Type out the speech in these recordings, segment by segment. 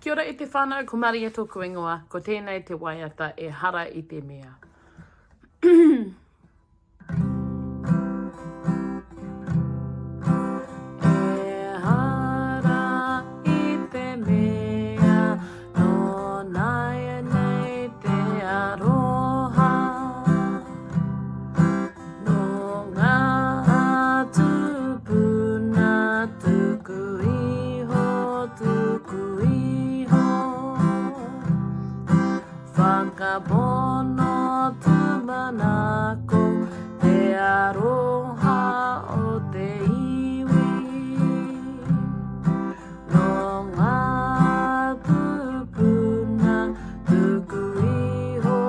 Kia ora I te whānau, ko Māori e tōku ingoa, ko tēnei te Waiata Ehara I te mea. Ehara I te mea, no nai nei te aroha, no ngā tūpuna tuku iho, whakapono tumanako te aroha o te iwi, no ngā tūpuna tuku iho,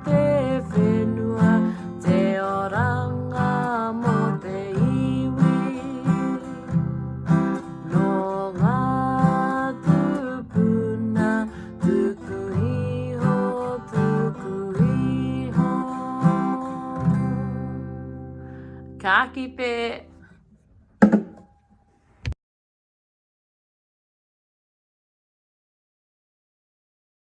te whenua, te oranga mo te iwi, ka kipe